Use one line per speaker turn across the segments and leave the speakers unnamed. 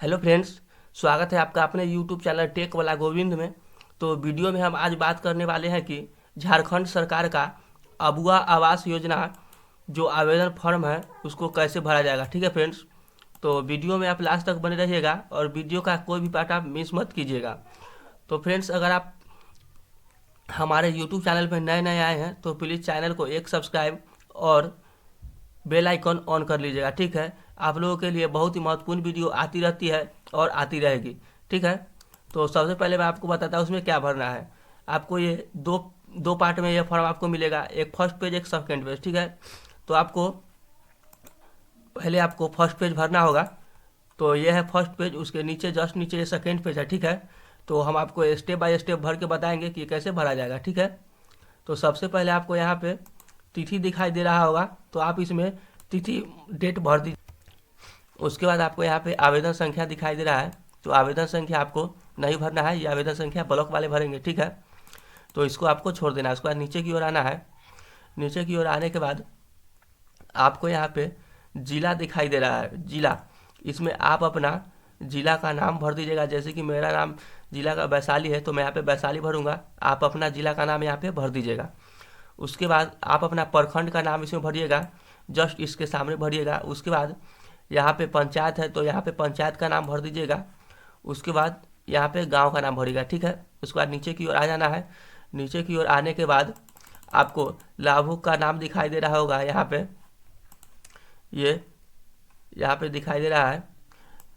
Hello friends, स्वागत है आपका अपने यूट्यूब चैनल टेक वाला गोविंद में। तो वीडियो में हम आज बात करने वाले हैं कि झारखंड सरकार का अबुआ आवास योजना जो आवेदन फॉर्म है उसको कैसे भरा जाएगा। ठीक है फ्रेंड्स, तो वीडियो में आप लास्ट तक बने रहिएगा और वीडियो का कोई भी पार्ट आप मिस मत कीजिएगा। तो फ्रेंड्स, अगर आप हमारे यूट्यूब चैनल पर नए नए आए हैं तो प्लीज़ चैनल को एक सब्सक्राइब और बेल आइकन ऑन कर लीजिएगा। ठीक है, आप लोगों के लिए बहुत ही महत्वपूर्ण वीडियो आती रहती है और आती रहेगी। ठीक है, तो सबसे पहले मैं आपको बताता हूँ उसमें क्या भरना है। आपको ये दो दो पार्ट में ये फॉर्म आपको मिलेगा, एक फर्स्ट पेज एक सेकेंड पेज। ठीक है, तो आपको फर्स्ट पेज भरना होगा। तो ये है फर्स्ट पेज, उसके नीचे जस्ट नीचे ये सेकेंड पेज है। ठीक है, तो हम आपको स्टेप बाय स्टेप भर के बताएंगे कि कैसे भरा जाएगा। ठीक है, तो सबसे पहले आपको यहाँ पे तिथि दिखाई दे रहा होगा, तो आप इसमें तिथि डेट भर दीजिए। उसके बाद आपको यहाँ पे आवेदन संख्या दिखाई दे रहा है, तो आवेदन संख्या आपको नहीं भरना है, ये आवेदन संख्या ब्लॉक वाले भरेंगे। ठीक है, तो इसको आपको छोड़ देना है। उसके बाद नीचे की ओर आना है। नीचे की ओर आने के बाद आपको यहाँ पे जिला दिखाई दे रहा है, जिला। इसमें आप अपना जिला का नाम भर दीजिएगा। जैसे कि मेरा नाम जिला का वैशाली है, तो मैं यहाँ पे वैशाली भरूंगा। आप अपना जिला का नाम यहाँ पे भर दीजिएगा। उसके बाद आप अपना प्रखंड का नाम इसमें भरिएगा, जस्ट इसके सामने भरिएगा। उसके बाद यहाँ पे पंचायत है, तो यहाँ पे पंचायत का नाम भर दीजिएगा। उसके बाद यहाँ पे गांव का नाम भरिएगा। ठीक है, उसके बाद नीचे की ओर आ जाना है। नीचे की ओर आने के बाद आपको लाभुक का नाम दिखाई दे रहा होगा, यहाँ पे ये यहाँ पे दिखाई दे रहा है।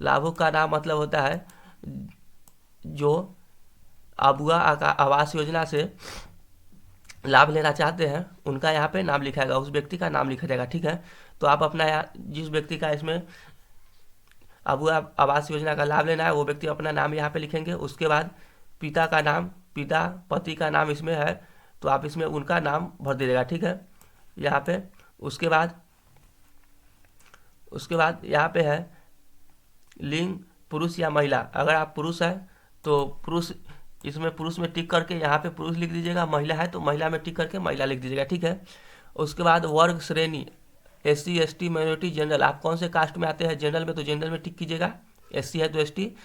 लाभुक का नाम मतलब होता है जो अबुआ आवास योजना से लाभ लेना चाहते हैं, उनका यहाँ पे नाम लिखाएगा, उस व्यक्ति का नाम लिखा जाएगा। ठीक है, तो आप अपना यहाँ जिस व्यक्ति का इसमें अबुआ आवास योजना का लाभ लेना है वो व्यक्ति अपना नाम यहाँ पे लिखेंगे। उसके बाद पिता का नाम, पिता पति का नाम इसमें है, तो आप इसमें उनका नाम भर दीजिएगा। ठीक है, यहाँ पे उसके बाद यहाँ पे है लिंग, पुरुष या महिला। अगर आप पुरुष है तो पुरुष, इसमें पुरुष में टिक करके यहाँ पे पुरुष लिख दीजिएगा। महिला है तो महिला में टिक करके महिला लिख दीजिएगा। ठीक है, उसके बाद वर्ग श्रेणी, SC ST माइनॉरिटी जनरल। आप कौन से कास्ट में आते हैं? जनरल में, तो जनरल में टिक कीजिएगा। SC है तो ST,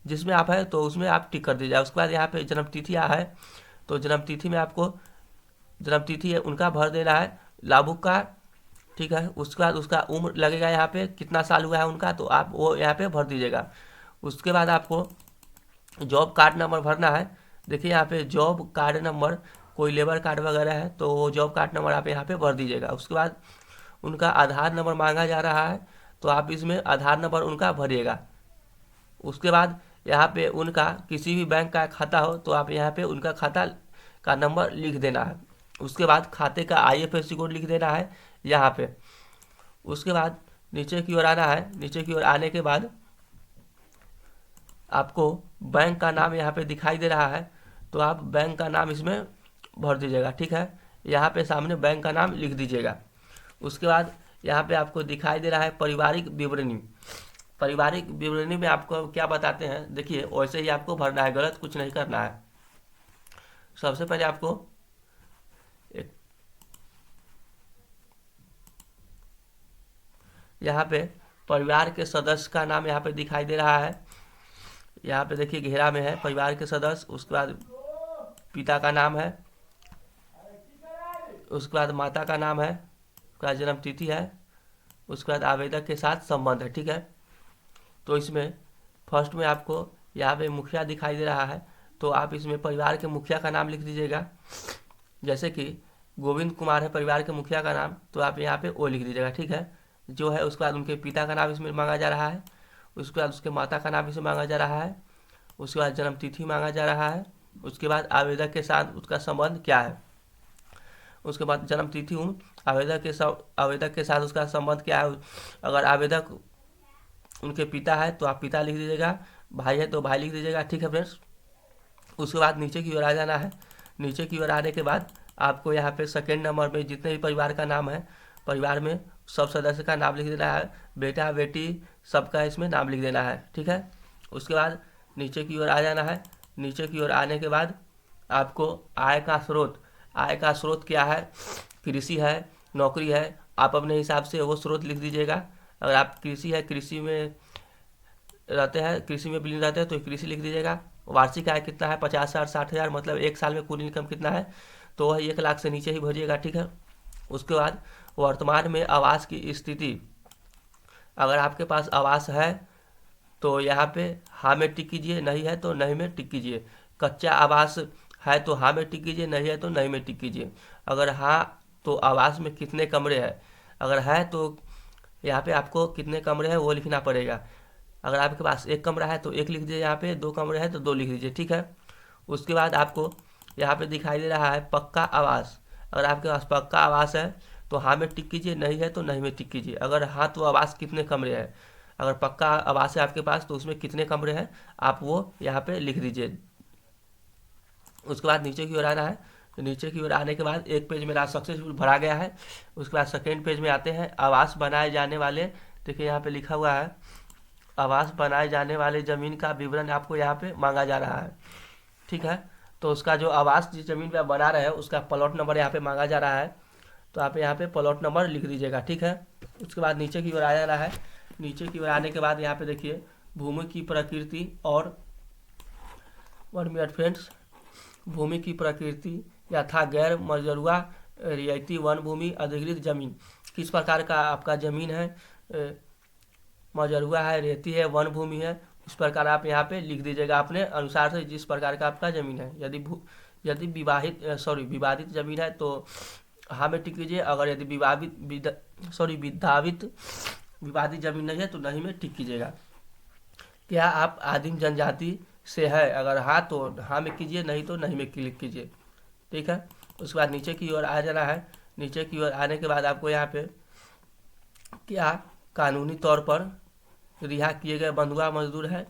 जिसमें आप है तो उसमें आप टिक कर दीजिएगा। उसके बाद यहाँ पे जन्म तिथि है, तो जन्म तिथि में आपको जन्म तिथि है उनका भर देना है, लाभुक का। ठीक है, उसके बाद उसका उम्र लगेगा, यहाँ पे कितना साल हुआ है उनका, तो आप वो यहाँ पे भर दीजिएगा। उसके बाद आपको जॉब कार्ड नंबर भरना है। देखिए यहाँ पे जॉब कार्ड नंबर, कोई लेबर कार्ड वगैरह है तो वो जॉब कार्ड नंबर आप यहाँ पे भर दीजिएगा। उसके बाद उनका आधार नंबर मांगा जा रहा है, तो आप इसमें आधार नंबर उनका भरिएगा। उसके बाद यहाँ पे उनका किसी भी बैंक का खाता हो तो आप यहाँ पे उनका खाता का नंबर लिख देना है। उसके बाद खाते का IFSC कोड लिख देना है यहाँ पे। उसके बाद नीचे की ओर आना है। नीचे की ओर आने के बाद आपको बैंक का नाम यहाँ पे दिखाई दे रहा है, तो आप बैंक का नाम इसमें भर दीजिएगा। ठीक है, यहाँ पे सामने बैंक का नाम लिख दीजिएगा। उसके बाद यहाँ पे आपको दिखाई दे रहा है पारिवारिक विवरणी। पारिवारिक विवरणी में आपको क्या बताते हैं, देखिए वैसे ही आपको भरना है, गलत कुछ नहीं करना है। सबसे पहले आपको एक यहाँ पे परिवार के सदस्य का नाम यहाँ पे दिखाई दे रहा है। यहाँ पे देखिए घेरा में है परिवार के सदस्य। उसके बाद पिता का नाम है, उसके बाद माता का नाम है, उसके बाद जन्म तिथि है, उसके बाद आवेदक के साथ संबंध है। ठीक है, तो इसमें फर्स्ट में आपको यहाँ पे मुखिया दिखाई दे रहा है, तो आप इसमें परिवार के मुखिया का नाम लिख दीजिएगा। जैसे कि गोविंद कुमार है परिवार के मुखिया का नाम, तो आप यहाँ पे ओ लिख दीजिएगा। ठीक है, जो है उसके बाद उनके पिता का नाम इसमें मांगा जा रहा है। उसके बाद उसके माता का नाम इसमें मांगा जा रहा है। उसके बाद जन्म तिथि मांगा जा रहा है। उसके बाद आवेदक के साथ उसका संबंध क्या है। उसके बाद जन्म तिथि, आवेदक के साथ उसका संबंध क्या है। अगर आवेदक उनके पिता है तो आप पिता लिख दीजिएगा, भाई है तो भाई लिख दीजिएगा। ठीक है फ्रेंड्स, उसके बाद नीचे की ओर आ जाना है। नीचे की ओर आने के बाद आपको यहाँ पे सेकेंड नंबर में जितने भी परिवार का नाम है, परिवार में सब सदस्य का नाम लिख देना है, बेटा बेटी सबका इसमें नाम लिख देना है। ठीक है, उसके बाद नीचे की ओर आ जाना है। नीचे की ओर आने के बाद आपको आय का स्रोत क्या है, कृषि है, नौकरी है, आप अपने हिसाब से वो स्रोत लिख दीजिएगा। अगर आप कृषि है, कृषि में रहते हैं, कृषि में विलीन रहते हैं, तो कृषि लिख दीजिएगा। वार्षिक आय कितना है, 50,000 60,000, मतलब एक साल में कुल इनकम कितना है, तो वह 1 लाख से नीचे ही भेजिएगा, ठीक है। उसके बाद वर्तमान में आवास की स्थिति, अगर आपके पास आवास है तो यहाँ पे हाँ में टिक कीजिए, नहीं है तो नहीं में टिक कीजिए। कच्चा आवास है तो हाँ में टिक कीजिए, नहीं है तो नहीं में टिक कीजिए। अगर हाँ तो आवास में कितने कमरे हैं, अगर है तो यहाँ पे आपको कितने कमरे हैं वो लिखना पड़ेगा। अगर आपके पास एक कमरा है तो एक लिख दीजिए, यहाँ पे 2 कमरे हैं तो 2 लिख दीजिए, ठीक है। उसके बाद आपको यहाँ पे दिखाई दे रहा है पक्का आवास, अगर आपके पास पक्का आवास है तो हाँ में टिक कीजिए, नहीं है तो नहीं में टिक कीजिए। अगर हाँ तो आवास कितने कमरे हैं, अगर पक्का आवास है आपके पास तो उसमें कितने कमरे हैं आप वो यहाँ पे लिख दीजिए। उसके बाद नीचे की ओर आना है, तो नीचे की ओर आने के बाद एक पेज मेरा सक्सेसफुल भरा गया है। उसके बाद सेकेंड पेज में आते हैं, आवास बनाए जाने वाले, देखिए यहाँ पे लिखा हुआ है आवास बनाए जाने वाले ज़मीन का विवरण आपको यहाँ पे मांगा जा रहा है, ठीक है। तो उसका जो आवास जिस ज़मीन पे आप बना रहे हैं उसका प्लॉट नंबर यहाँ पे मांगा जा रहा है, तो आप यहाँ पे प्लॉट नंबर लिख दीजिएगा, ठीक है। उसके बाद नीचे की ओर आ जाना है। नीचे की ओर आने के बाद यहाँ पे देखिए भूमि की प्रकृति और 1 मिनट फ्रेंड्स, भूमि की प्रकृति यथा गैर मजरूआ रियायती वन भूमि अधिकृत जमीन, किस प्रकार का आपका ज़मीन है, मजरूआ है, रेती है, वन भूमि है, इस प्रकार आप यहाँ पे लिख दीजिएगा अपने अनुसार से जिस प्रकार का आपका ज़मीन है। यदि विवादित ज़मीन है तो हाँ में टिक कीजिए, अगर यदि विवादित ज़मीन नहीं है तो नहीं में टिक कीजिएगा। क्या आप आदिम जनजाति से है, अगर हाँ तो हाँ में कीजिए, नहीं तो नहीं में क्लिक कीजिए, ठीक है। उसके बाद नीचे की ओर आ जाना है। नीचे की ओर आने के बाद आपको यहाँ पे क्या कानूनी तौर पर रिहा किए गए बंधुआ मजदूर है,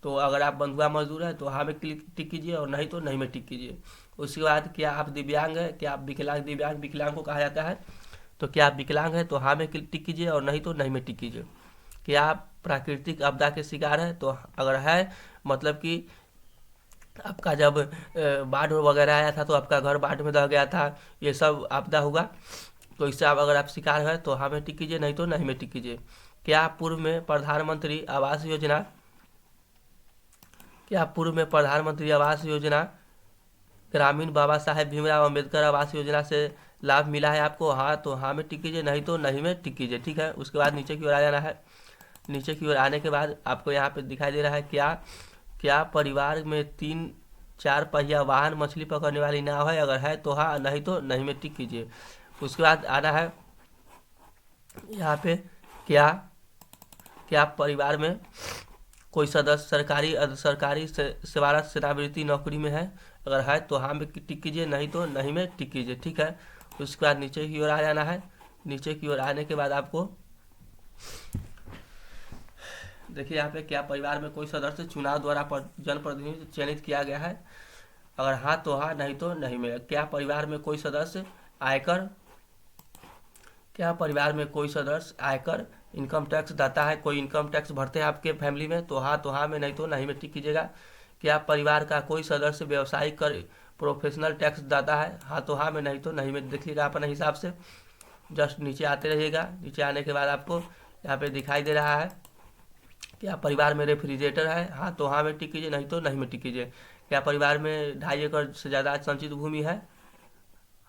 तो अगर आप बंधुआ मजदूर है तो हाँ में टिक कीजिए और नहीं तो नहीं में टिक कीजिए। उसके बाद क्या आप दिव्यांग है, क्या आप विकलांग, विकलांग को कहा जाता है, तो क्या आप विकलांग है तो हाँ में टिक कीजिए और नहीं तो नहीं में टिक कीजिए। क्या आप प्राकृतिक आपदा के शिकार है, तो अगर है मतलब कि आपका जब बाढ़ वगैरह आया था तो आपका घर बाढ़ में दह गया था, ये सब आपदा हुआ, तो इससे अगर आप शिकार है तो हाँ में टिक कीजिए, नहीं तो नहीं में टिक कीजिए। क्या पूर्व में प्रधानमंत्री आवास योजना ग्रामीण बाबा साहेब भीमराव अंबेडकर आवास योजना से लाभ मिला है आपको, हाँ तो हाँ में टिक कीजिए, नहीं तो नहीं में टिक कीजिए, ठीक है। उसके बाद नीचे की ओर आ जाना है। नीचे की ओर आने के बाद आपको यहाँ पे दिखाई दे रहा है क्या परिवार में 3-4 पहिया वाहन मछली पकड़ने वाली नाव है, अगर है तो हाँ, नहीं तो नहीं में टिक कीजिए। उसके बाद आना है यहाँ पे क्या परिवार में कोई सदस्य सरकारी सेवारत सेवानिवृत्ति नौकरी में है, अगर है तो हाँ में टिक कीजिए, नहीं तो नहीं में टिक कीजिए, ठीक है। उसके बाद नीचे की ओर आ जाना है। नीचे की ओर आने के बाद आपको देखिए यहाँ पे क्या परिवार में कोई सदस्य चुनाव द्वारा जनप्रतिनिधि चयनित किया गया है, अगर हाँ तो हाँ, नहीं तो नहीं में। क्या परिवार में कोई सदस्य आयकर इनकम टैक्स दाता है, कोई इनकम टैक्स भरते हैं आपके फैमिली में, तो हाँ में, नहीं तो नहीं में टिक कीजिएगा। क्या परिवार का कोई सदस्य व्यवसायिक कर प्रोफेशनल टैक्स दाता है, हाँ तो हाँ में, नहीं तो नहीं में देखिएगा अपने हिसाब से। जस्ट नीचे आते रहिएगा। नीचे आने के बाद आपको यहाँ पे दिखाई दे रहा है क्या परिवार में रेफ्रिजरेटर है, हाँ तो हाँ में टिक कीजिए, नहीं तो नहीं में टिक कीजिए। क्या परिवार में 2.5 एकड़ से ज़्यादा संचित भूमि है,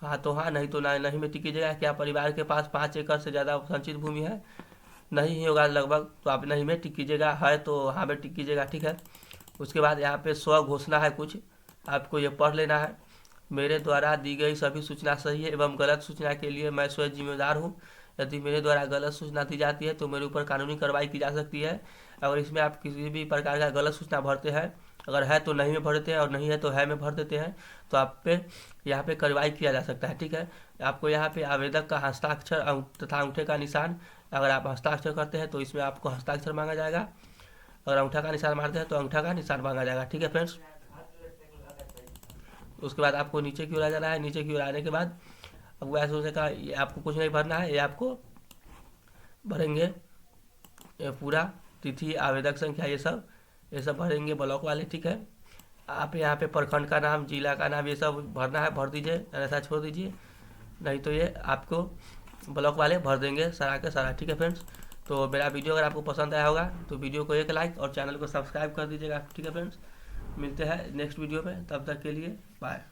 हाँ तो हाँ, नहीं तो नहीं में टिक कीजिएगा। क्या परिवार के पास 5 एकड़ से ज़्यादा संचित भूमि है, नहीं ही होगा लगभग, तो आप नहीं में टिक कीजिएगा, है तो हाँ में टिक कीजिएगा, ठीक है। उसके बाद यहाँ पे स्व घोषणा है, कुछ आपको ये पढ़ लेना है। मेरे द्वारा दी गई सभी सूचना सही है एवं गलत सूचना के लिए मैं स्वयं जिम्मेदार हूँ। यदि मेरे द्वारा गलत सूचना दी जाती है तो मेरे ऊपर कानूनी कार्रवाई की जा सकती है। अगर इसमें आप किसी भी प्रकार का गलत सूचना भरते हैं, अगर है तो नहीं में भर देते हैं और नहीं है तो है में भर देते हैं, तो आप पे यहाँ पे कार्रवाई किया जा सकता है, ठीक है। आपको यहाँ पे आवेदक का हस्ताक्षर तथा अंगूठे का निशान, अगर आप हस्ताक्षर करते हैं तो इसमें आपको हस्ताक्षर मांगा जाएगा, अगर अंगूठा का निशान मारते हैं तो अंगूठा का निशान मांगा जाएगा, ठीक है फ्रेंड्स। उसके बाद आपको नीचे की ओर आ जाना है। नीचे की ओर आने के बाद अब ऐसे सोचे का ये आपको कुछ नहीं भरना है, ये आपको भरेंगे ये पूरा तिथि, आवेदक संख्या, ये सब भरेंगे ब्लॉक वाले, ठीक है। आप यहाँ पे प्रखंड का नाम, जिला का नाम, ये सब भरना है, भर दीजिए, ऐसा छोड़ दीजिए, नहीं तो ये आपको ब्लॉक वाले भर देंगे सारा का सारा, ठीक है फ्रेंड्स। तो मेरा वीडियो अगर आपको पसंद आया होगा तो वीडियो को एक लाइक और चैनल को सब्सक्राइब कर दीजिएगा। ठीक है फ्रेंड्स, मिलते हैं नेक्स्ट वीडियो में, तब तक के लिए बाय।